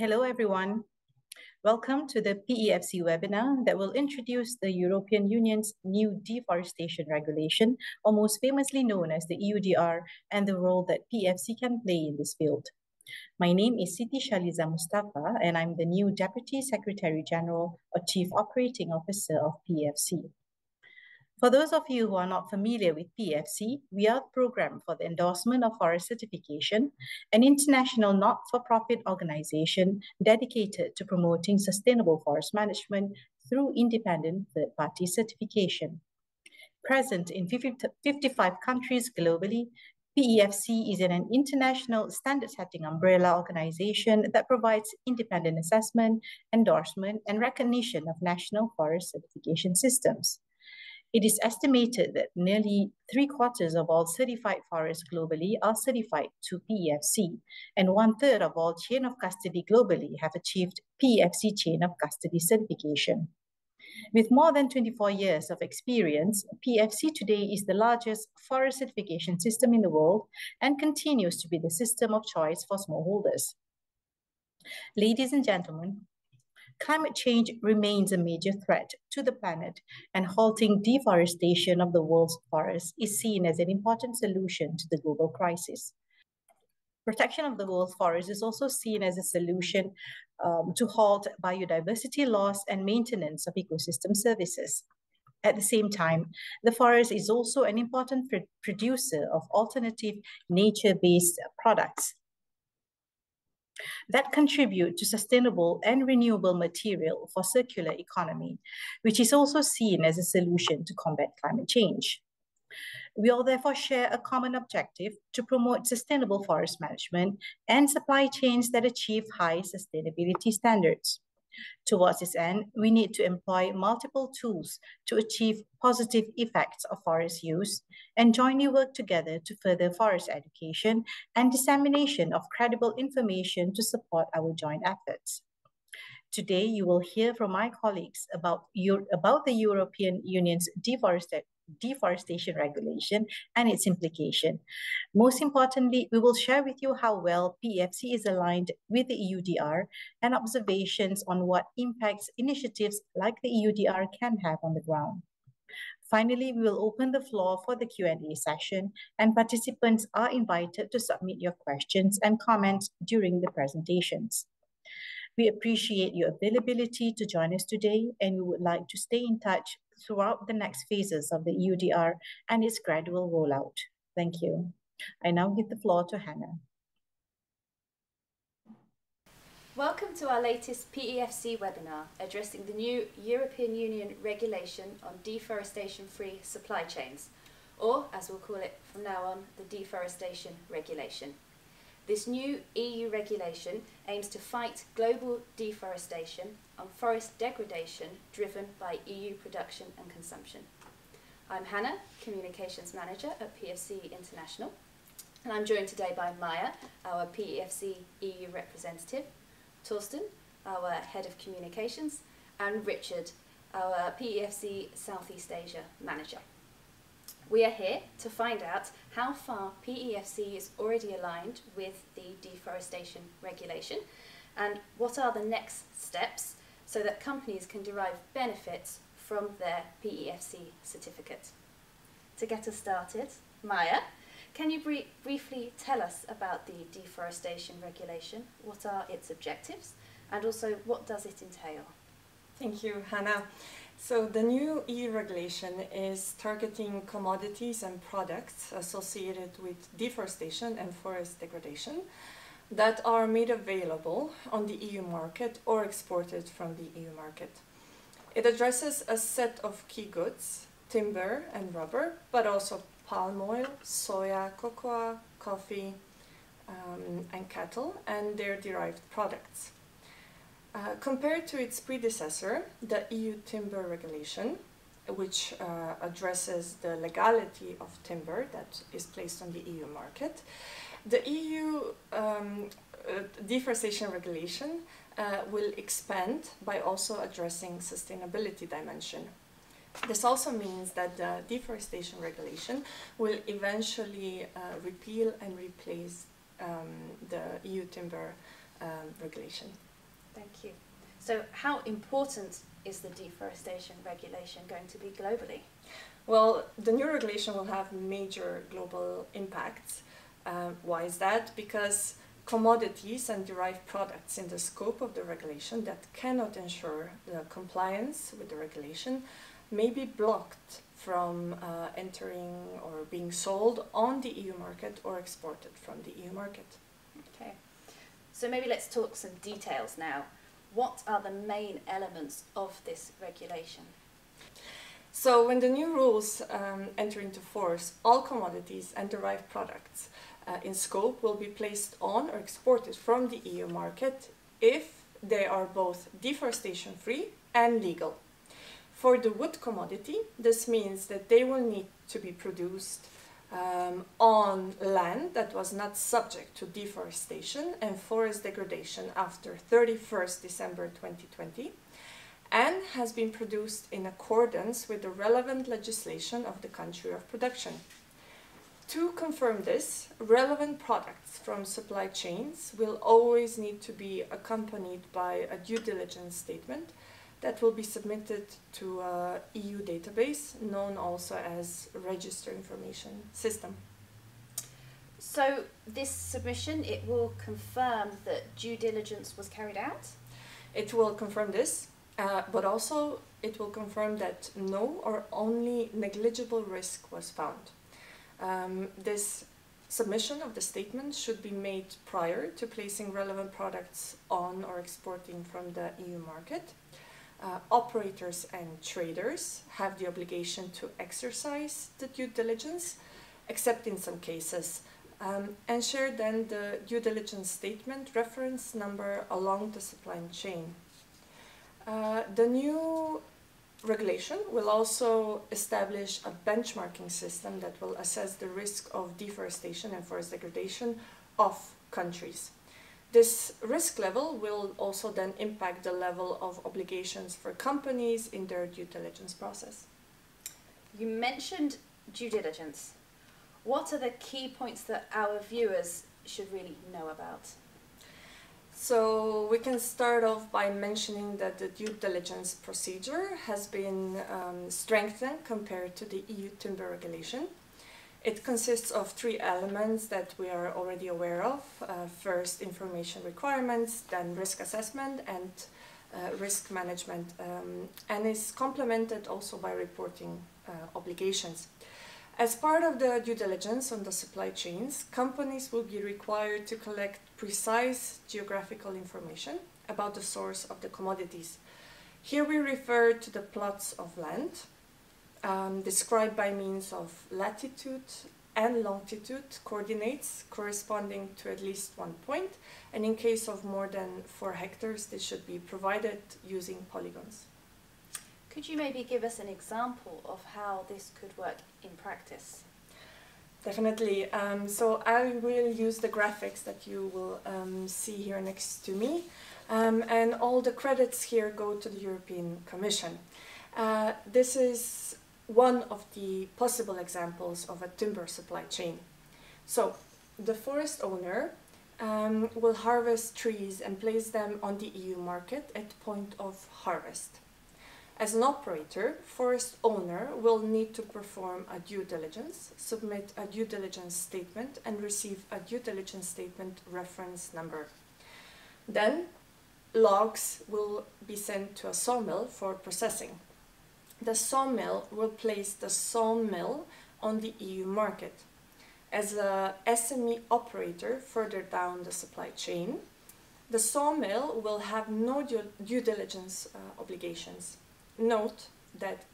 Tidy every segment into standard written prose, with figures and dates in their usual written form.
Hello, everyone. Welcome to the PEFC webinar that will introduce the European Union's new Deforestation Regulation, or most famously known as the EUDR, and the role that PEFC can play in this field. My name is Siti Shaliza Mustafa, and I'm the new Deputy Secretary General or Chief Operating Officer of PEFC. For those of you who are not familiar with PEFC, we are the program for the endorsement of forest certification, an international not-for-profit organization dedicated to promoting sustainable forest management through independent third-party certification. Present in 55 countries globally, PEFC is an international standard-setting umbrella organization that provides independent assessment, endorsement, and recognition of national forest certification systems. It is estimated that nearly 3/4 of all certified forests globally are certified to PEFC, and 1/3 of all chain of custody globally have achieved PEFC chain of custody certification. With more than 24 years of experience, PEFC today is the largest forest certification system in the world and continues to be the system of choice for smallholders. Ladies and gentlemen, climate change remains a major threat to the planet, and halting deforestation of the world's forests is seen as an important solution to the global crisis. Protection of the world's forests is also seen as a solution to halt biodiversity loss and maintenance of ecosystem services. At the same time, the forest is also an important producer of alternative nature-based products that contribute to sustainable and renewable material for circular economy, which is also seen as a solution to combat climate change. We all therefore share a common objective to promote sustainable forest management and supply chains that achieve high sustainability standards. Towards this end, we need to employ multiple tools to achieve positive effects of forest use and jointly work together to further forest education and dissemination of credible information to support our joint efforts. Today, you will hear from my colleagues about the European Union's Deforestation Regulation and its implication. Most importantly, we will share with you how well PEFC is aligned with the EUDR and observations on what impacts initiatives like the EUDR can have on the ground. Finally, we will open the floor for the Q&A session, and participants are invited to submit your questions and comments during the presentations. We appreciate your availability to join us today, and we would like to stay in touch throughout the next phases of the EUDR and its gradual rollout. Thank you. I now give the floor to Hannah. Welcome to our latest PEFC webinar addressing the new European Union regulation on deforestation-free supply chains, or as we'll call it from now on, the Deforestation Regulation. This new EU regulation aims to fight global deforestation and forest degradation driven by EU production and consumption. I'm Hannah, Communications Manager at PEFC International, and I'm joined today by Maya, our PEFC EU representative, Torsten, our Head of Communications, and Richard, our PEFC Southeast Asia Manager. We are here to find out how far PEFC is already aligned with the Deforestation Regulation and what are the next steps so that companies can derive benefits from their PEFC certificate. To get us started, Maya, can you briefly tell us about the Deforestation Regulation? What are its objectives and also what does it entail? Thank you, Hannah. So the new EU regulation is targeting commodities and products associated with deforestation and forest degradation that are made available on the EU market or exported from the EU market. It addresses a set of key goods, timber and rubber, but also palm oil, soya, cocoa, coffee, and cattle and their derived products. Compared to its predecessor, the EU Timber Regulation, which addresses the legality of timber that is placed on the EU market, the EU Deforestation Regulation will expand by also addressing sustainability dimension. This also means that the Deforestation Regulation will eventually repeal and replace the EU Timber Regulation. Thank you. So how important is the Deforestation Regulation going to be globally? Well, the new regulation will have major global impacts. Why is that? Because commodities and derived products in the scope of the regulation that cannot ensure the compliance with the regulation may be blocked from entering or being sold on the EU market or exported from the EU market. Okay. So maybe let's talk some details now. What are the main elements of this regulation? So when the new rules enter into force, all commodities and derived products in scope will be placed on or exported from the EU market if they are both deforestation free and legal. For the wood commodity, this means that they will need to be produced on land that was not subject to deforestation and forest degradation after 31st December 2020 and has been produced in accordance with the relevant legislation of the country of production. To confirm this, relevant products from supply chains will always need to be accompanied by a due diligence statement that will be submitted to an EU database, known also as Register Information System. So this submission, it will confirm that due diligence was carried out? It will confirm this, but also it will confirm that no or only negligible risk was found. This submission of the statement should be made prior to placing relevant products on or exporting from the EU market. Operators and traders have the obligation to exercise the due diligence, except in some cases, and share then the due diligence statement reference number along the supply chain. The new regulation will also establish a benchmarking system that will assess the risk of deforestation and forest degradation of countries. This risk level will also then impact the level of obligations for companies in their due diligence process. You mentioned due diligence. What are the key points that our viewers should really know about? So we can start off by mentioning that the due diligence procedure has been strengthened compared to the EU timber regulation. It consists of three elements that we are already aware of. First, information requirements, then risk assessment and risk management, and is complemented also by reporting obligations. As part of the due diligence on the supply chains, companies will be required to collect precise geographical information about the source of the commodities. Here we refer to the plots of land, described by means of latitude and longitude coordinates corresponding to at least 1 point, and in case of more than 4 hectares, this should be provided using polygons. Could you maybe give us an example of how this could work in practice? Definitely. So I will use the graphics that you will see here next to me, and all the credits here go to the European Commission. This is one of the possible examples of a timber supply chain. So the forest owner will harvest trees and place them on the EU market at point of harvest. As an operator, forest owner will need to perform a due diligence, submit a due diligence statement, and receive a due diligence statement reference number. Then logs will be sent to a sawmill for processing. The sawmill will place the sawmill on the EU market. As a SME operator further down the supply chain, the sawmill will have no due diligence obligations. Note that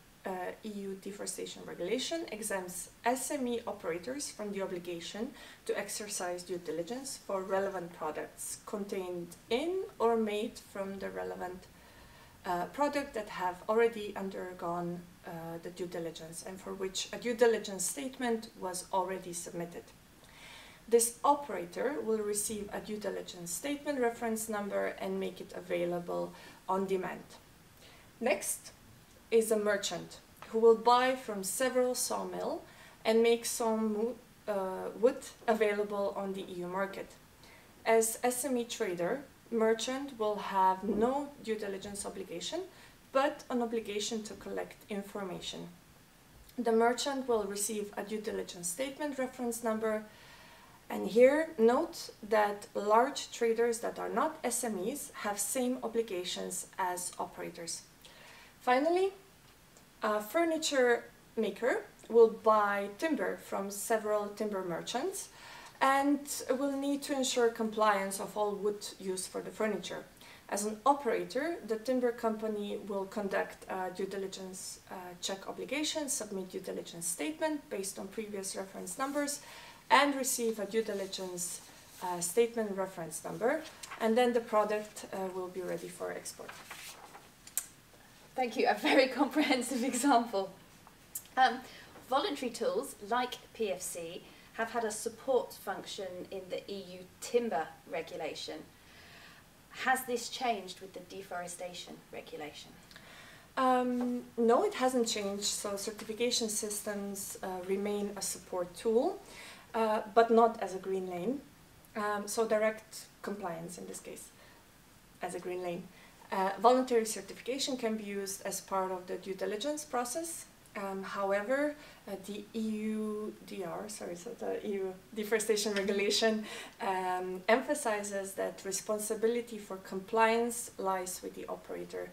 EU Deforestation Regulation exempts SME operators from the obligation to exercise due diligence for relevant products contained in or made from the relevant product that have already undergone the due diligence and for which a due diligence statement was already submitted. This operator will receive a due diligence statement reference number and make it available on demand. Next is a merchant who will buy from several sawmills and make some wood available on the EU market. As SME trader, merchant will have no due diligence obligation, but an obligation to collect information. The merchant will receive a due diligence statement reference number, and here note that large traders that are not SMEs have same obligations as operators. Finally, a furniture maker will buy timber from several timber merchants and will need to ensure compliance of all wood used for the furniture. As an operator, the timber company will conduct a due diligence check obligation, submit due diligence statement based on previous reference numbers, and receive a due diligence statement reference number, and then the product will be ready for export. Thank you, a very comprehensive example. Voluntary tools like PEFC have had a support function in the EU timber regulation. Has this changed with the deforestation regulation? No, it hasn't changed. So certification systems remain a support tool, but not as a green lane. So direct compliance in this case as a green lane. Voluntary certification can be used as part of the due diligence process. However, the EU Deforestation Regulation emphasizes that responsibility for compliance lies with the operator.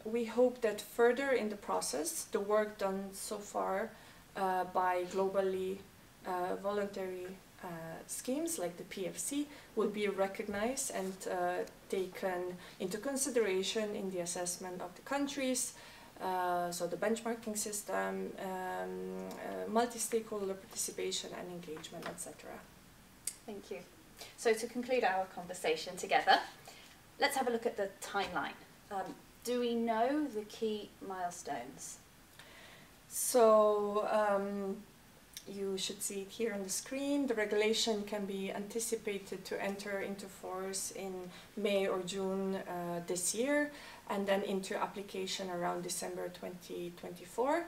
We hope that further in the process, the work done so far by globally voluntary schemes like the PEFC will be recognized and taken into consideration in the assessment of the countries. So the benchmarking system, multi-stakeholder participation and engagement, etc. Thank you. So to conclude our conversation together, let's have a look at the timeline. Do we know the key milestones? So you should see it here on the screen. The regulation can be anticipated to enter into force in May or June this year, and then into application around December 2024.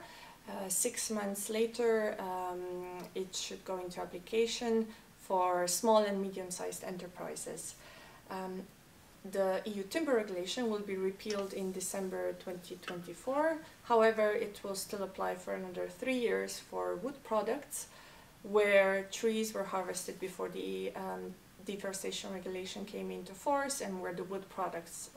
6 months later, it should go into application for small and medium-sized enterprises. The EU timber regulation will be repealed in December 2024. However, it will still apply for another 3 years for wood products where trees were harvested before the deforestation regulation came into force, and where the wood product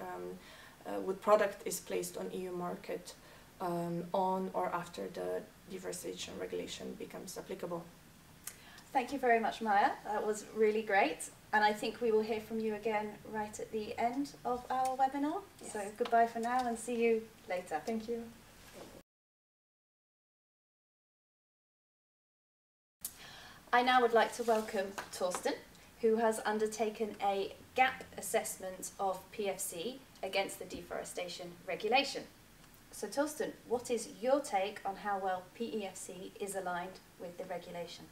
is placed on EU market on or after the deforestation regulation becomes applicable. Thank you very much, Maya. That was really great. And I think we will hear from you again right at the end of our webinar. Yes. So goodbye for now and see you later. Thank you. I now would like to welcome Torsten, who has undertaken a gap assessment of PEFC against the Deforestation Regulation. So Torsten, what is your take on how well PEFC is aligned with the regulation?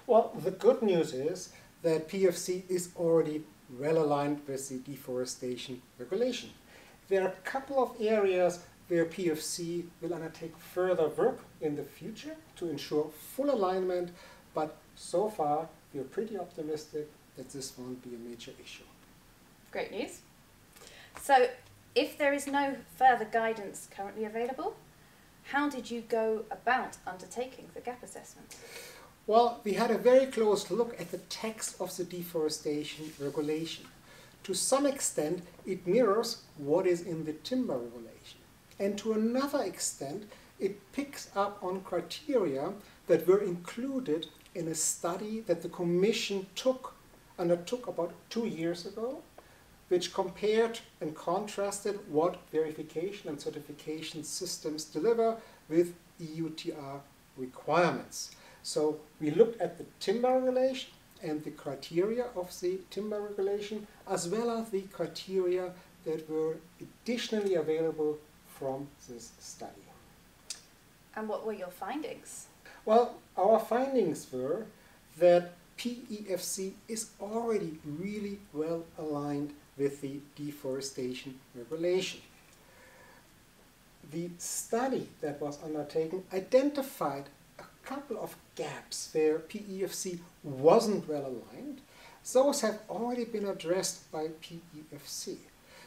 Well, the good news is that PEFC is already well aligned with the Deforestation Regulation. There are a couple of areas where PEFC will undertake further work in the future to ensure full alignment, but so far we are pretty optimistic that this won't be a major issue. Great news. So, if there is no further guidance currently available, how did you go about undertaking the gap assessment? Well, we had a very close look at the text of the Deforestation Regulation. To some extent, it mirrors what is in the Timber Regulation. And to another extent, it picks up on criteria that were included in a study that the Commission undertook about 2 years ago, which compared and contrasted what verification and certification systems deliver with EUTR requirements. So we looked at the Timber Regulation and the criteria of the Timber Regulation, as well as the criteria that were additionally available from this study. And what were your findings? Well, our findings were that PEFC is already really well aligned with the Deforestation Regulation. The study that was undertaken identified a couple of gaps where PEFC wasn't well aligned, those have already been addressed by PEFC.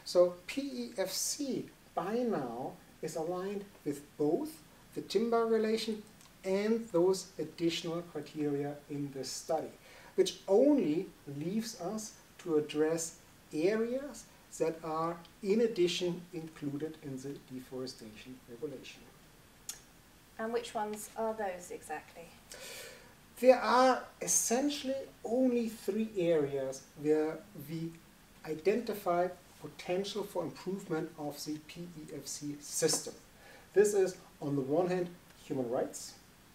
So PEFC by now is aligned with both the timber regulation and those additional criteria in this study, which only leaves us to address areas that are in addition included in the Deforestation Regulation. And which ones are those exactly? There are essentially only 3 areas where we identify potential for improvement of the PEFC system. This is, on the one hand, human rights.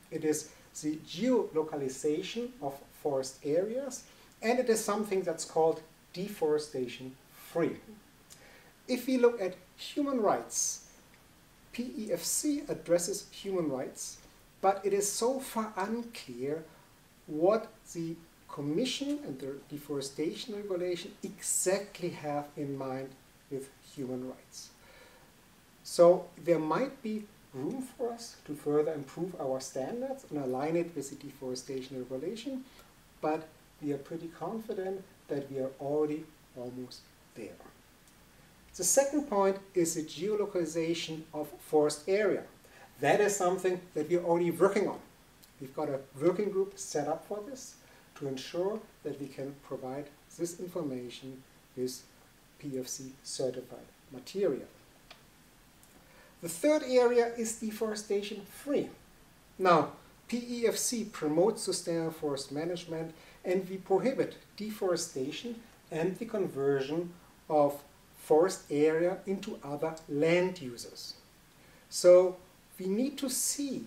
It is the geolocalization of forest areas, and it is something that's called deforestation free. If we look at human rights, PEFC addresses human rights, but it is so far unclear what the Commission and the Deforestation Regulation exactly have in mind with human rights. So there might be room for us to further improve our standards and align it with the Deforestation Regulation, but we are pretty confident that we are already almost there. The second point is the geolocalization of forest area. That is something that we are already working on. We've got a working group set up for this to ensure that we can provide this information with PEFC certified material. The third area is deforestation free. Now, PEFC promotes sustainable forest management, and we prohibit deforestation and the conversion of forest area into other land uses. So we need to see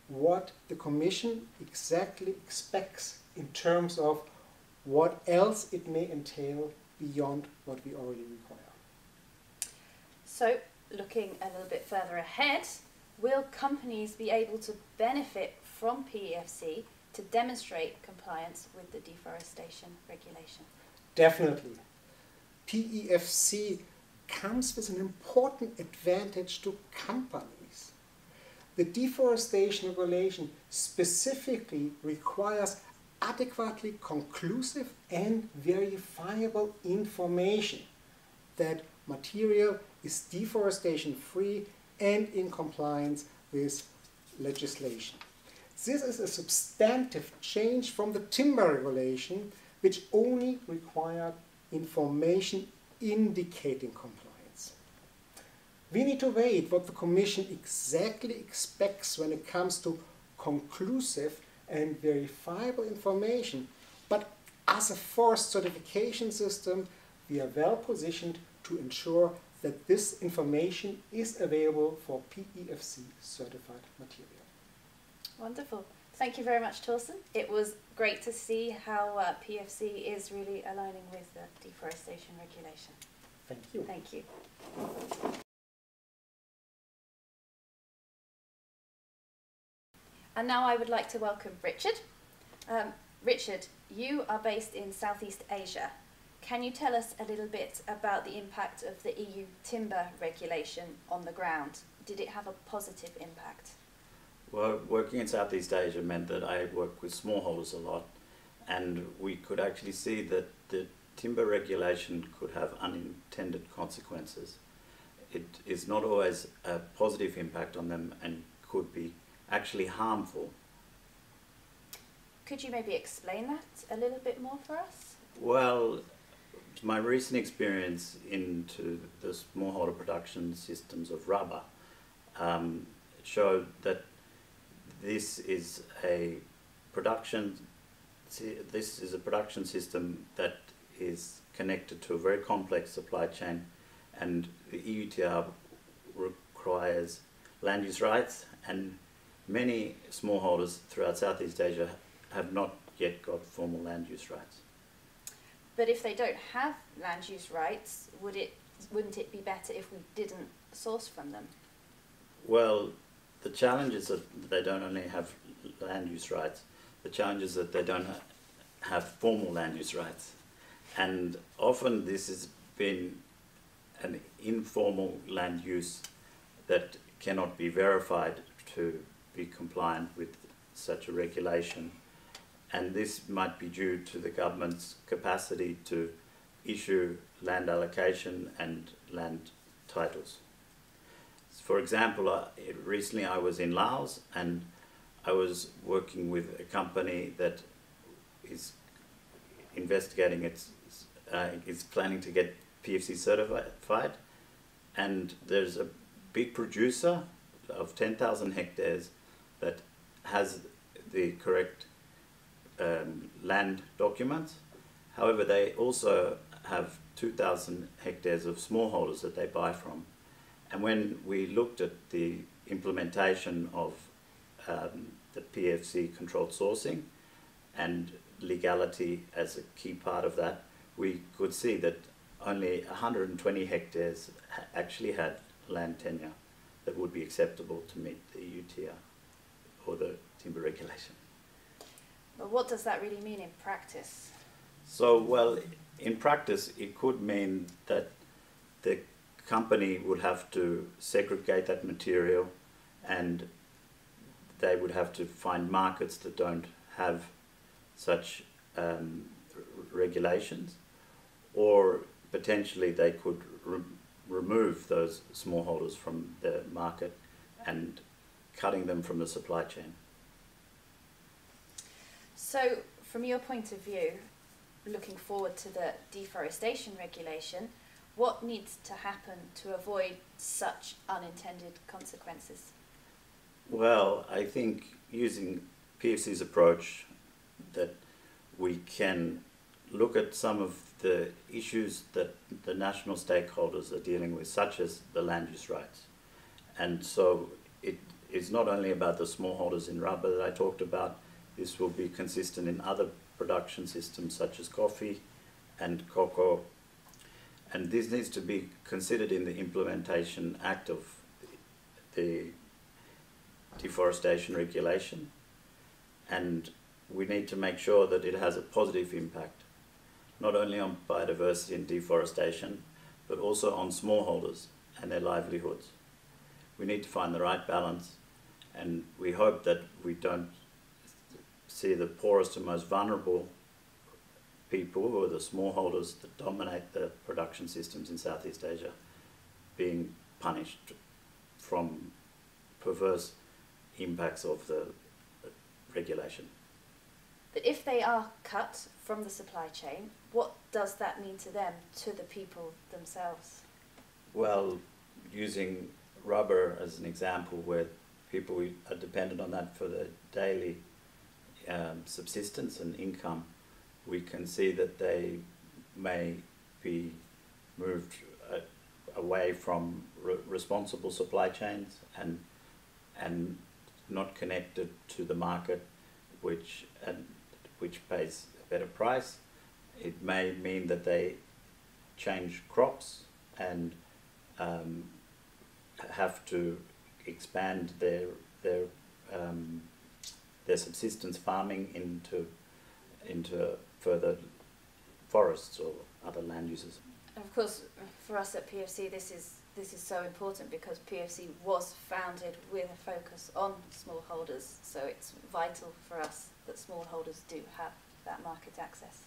what the Commission exactly expects in terms of what else it may entail beyond what we already require. So, looking a little bit further ahead, will companies be able to benefit from PEFC to demonstrate compliance with the Deforestation Regulation? Definitely. PEFC comes with an important advantage to companies. The Deforestation Regulation specifically requires adequately conclusive and verifiable information that material is deforestation free and in compliance with legislation. This is a substantive change from the timber regulation, which only required information indicating compliance. We need to wait what the Commission exactly expects when it comes to conclusive and verifiable information, but as a forest certification system, we are well positioned to ensure that this information is available for PEFC certified material. Wonderful. Thank you very much, Torsten. It was great to see how PEFC is really aligning with the Deforestation Regulation. Thank you. Thank you. And now I would like to welcome Richard. Richard, you are based in Southeast Asia. Can you tell us a little bit about the impact of the EU timber regulation on the ground? Did it have a positive impact? Well, working in Southeast Asia meant that I worked with smallholders a lot, and we could actually see that the timber regulation could have unintended consequences. It is not always a positive impact on them and could be actually harmful. Could you maybe explain that a little bit more for us? Well, my recent experience into the smallholder production systems of rubber showed that this is a production system that is connected to a very complex supply chain, and the EUTR requires land use rights, and many smallholders throughout Southeast Asia have not yet got formal land use rights. But if they don't have land use rights, wouldn't it be better if we didn't source from them? Well, the challenge is that they don't only have land use rights, the challenge is that they don't have formal land use rights. And often this has been an informal land use that cannot be verified to be compliant with such a regulation. and this might be due to the government's capacity to issue land allocation and land titles. For example, recently I was in Laos and I was working with a company that is investigating is planning to get PEFC certified, and there's a big producer of 10,000 hectares that has the correct land documents. However, they also have 2,000 hectares of smallholders that they buy from. And when we looked at the implementation of the PEFC controlled sourcing and legality as a key part of that, we could see that only 120 hectares actually had land tenure that would be acceptable to meet the UTR or the timber regulation. But what does that really mean in practice? So, well, in practice, it could mean that the company would have to segregate that material and they would have to find markets that don't have such regulations, or potentially they could remove those smallholders from the market and cutting them from the supply chain. So, from your point of view, looking forward to the deforestation regulation, what needs to happen to avoid such unintended consequences? Well, I think using PEFC's approach, that we can look at some of the issues that the national stakeholders are dealing with, such as the land use rights. And so it is not only about the smallholders in rubber that I talked about. This will be consistent in other production systems such as coffee and cocoa. And this needs to be considered in the implementation act of the Deforestation Regulation. And we need to make sure that it has a positive impact, not only on biodiversity and deforestation, but also on smallholders and their livelihoods. We need to find the right balance, and we hope that we don't see the poorest and most vulnerable people, who are the smallholders that dominate the production systems in Southeast Asia, being punished from perverse impacts of the regulation. But if they are cut from the supply chain, what does that mean to them, to the people themselves? Well, using rubber as an example, where people are dependent on that for their daily subsistence and income, we can see that they may be moved away from responsible supply chains and not connected to the market, which pays a better price. It may mean that they change crops and have to expand their subsistence farming into further forests or other land uses. And of course, for us at PEFC, this is so important because PEFC was founded with a focus on smallholders, so it's vital for us that smallholders do have that market access.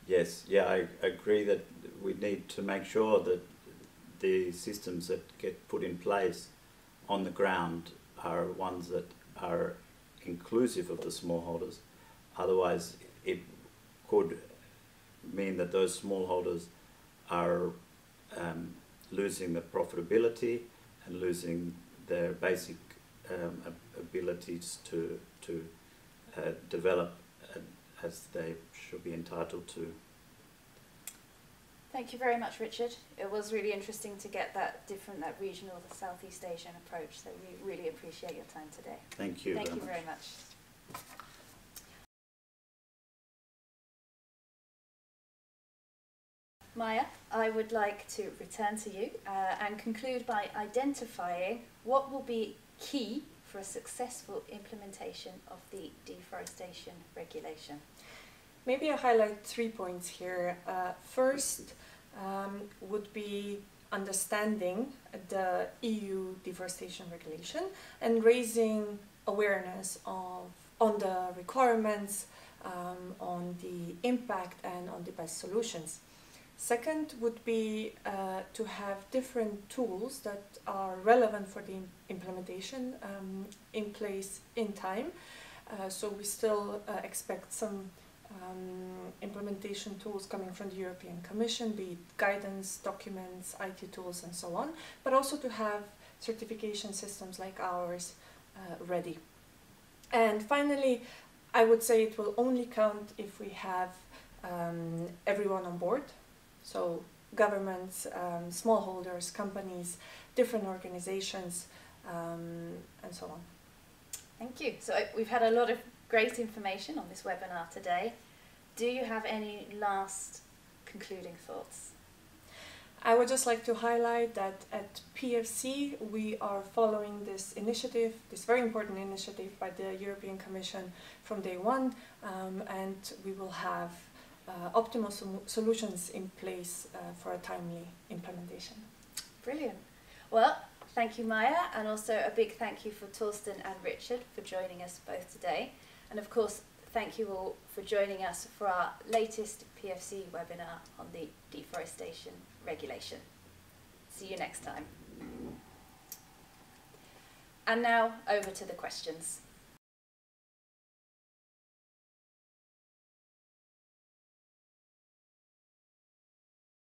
Yes, yeah, I agree that we need to make sure that the systems that get put in place on the ground are ones that are inclusive of the smallholders. Otherwise, it could mean that those smallholders are losing the profitability and losing their basic abilities to develop as they should be entitled to. Thank you very much, Richard. It was really interesting to get that regional, the Southeast Asian approach, so we really appreciate your time today. Thank you. Thank you very much. Maya, I would like to return to you and conclude by identifying what will be key for a successful implementation of the Deforestation Regulation. Maybe I highlight 3 points here. First would be understanding the EU Deforestation Regulation and raising awareness on the requirements, on the impact and on the best solutions. Second would be to have different tools that are relevant for the implementation in place in time. So we still expect some implementation tools coming from the European Commission, be it guidance, documents, IT tools and so on, but also to have certification systems like ours ready. And finally, I would say it will only count if we have everyone on board. So governments, smallholders, companies, different organizations, and so on. Thank you. So we've had a lot of great information on this webinar today. Do you have any last concluding thoughts? I would just like to highlight that at PEFC we are following this initiative, this very important initiative by the European Commission from day one, and we will have optimal solutions in place for a timely implementation. Brilliant. Well, thank you, Maya, and also a big thank you for Torsten and Richard for joining us both today. And of course, thank you all for joining us for our latest PEFC webinar on the Deforestation Regulation. See you next time. And now over to the questions.